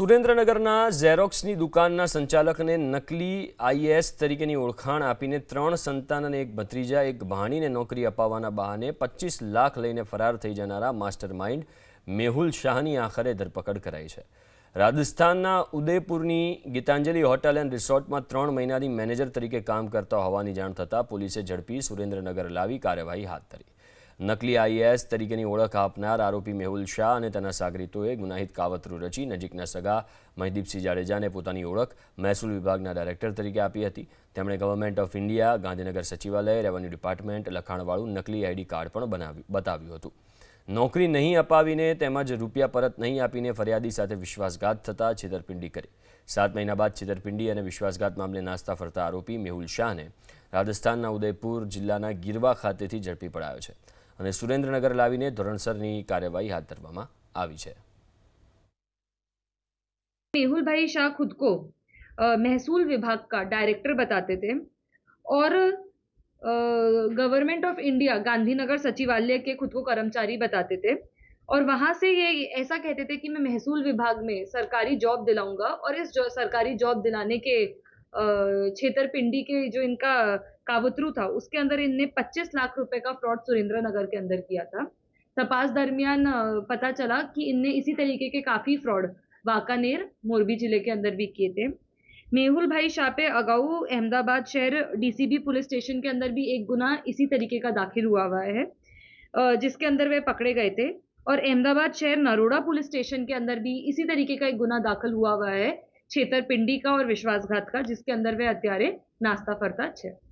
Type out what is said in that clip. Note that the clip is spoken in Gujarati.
સુરેન્દ્રનગરના ઝેરોક્સની દુકાનના સંચાલકને નકલી આઈએએસ તરીકેની ઓળખાણ આપીને 3 સંતાન અને એક ભત્રીજા એક ભાણીને નોકરી અપાવવાના બહાને 25 લાખ લઈને ફરાર થઈ જનારા માસ્ટર માઇન્ડ મેહુલ શાહની આખરે ધરપકડ કરાઈ છે। રાજસ્થાનના ઉદયપુરની ગીતાંજલિ હોટલ એન્ડ રિસોર્ટમાં 3 મહિનાથી મેનેજર તરીકે કામ કરતા હોવાની જાણ થતાં પોલીસે ઝડપી સુરેન્દ્રનગર લાવી કાર્યવાહી હાથ ધરી। નકલી આઈએએસ તરીકેની ઓળખ આપનાર આરોપી મેહુલ શાહ અને તેના સાગરીતોએ ગુનાહિત કાવતરું રચી નજીકના સગા મહિદીપસિંહ જાડેજાને પોતાની ઓળખ મહેસૂલ વિભાગના ડાયરેક્ટર તરીકે આપી હતી। તેમણે ગવર્મેન્ટ ઓફ ઇન્ડિયા, ગાંધીનગર સચિવાલય, રેવન્યુ ડિપાર્ટમેન્ટ લખાણવાળું નકલી આઈડી કાર્ડ પણ બતાવ્યું હતું। નોકરી નહીં અપાવીને તેમજ રૂપિયા પરત નહીં આપીને ફરિયાદી સાથે વિશ્વાસઘાત થતાં છેતરપિંડી કરી। 7 મહિના બાદ છેતરપિંડી અને વિશ્વાસઘાત મામલે નાસ્તા ફરતા આરોપી મેહુલ શાહને રાજસ્થાનના ઉદયપુર જિલ્લાના ગીરવા ખાતેથી ઝડપી પડાયો છે અને सुरेंद्रनगर लावीने धोरणसરની कार्यवाही हाथ धरवामां आवी छे। मेहुल भाई शाह खुद को महसूल विभाग का डायरेक्टर बताते थे और गवर्नमेंट ऑफ इंडिया गांधीनगर सचिवालय के खुद को कर्मचारी बताते थे और वहां से ये ऐसा कहते थे कि मैं महसूल विभाग में सरकारी जॉब दिलाऊंगा और इस सरकारी जॉब दिलाने के छेतरपिंडी के जो इनका कावतरू था उसके अंदर इनने 25 लाख रुपए का फ्रॉड सुरेंद्रनगर के अंदर किया था। तपास दरमियान पता चला कि इनने इसी तरीके के काफी फ्रॉड वाकानेर, मोरबी जिले के अंदर भी किए थे। मेहुल भाई शाह पे अगाऊ अहमदाबाद शहर डीसीबी पुलिस स्टेशन के अंदर भी एक गुना इसी तरीके का दाखिल हुआ है, जिसके अंदर वे पकड़े गए थे और अहमदाबाद शहर नरोड़ा पुलिस स्टेशन के अंदर भी इसी तरीके का एक गुना दाखिल हुआ है छेतरपिंडी का और विश्वासघात का, जिसके अंदर वे અત્યારે નાસ્તા ફરતા છે।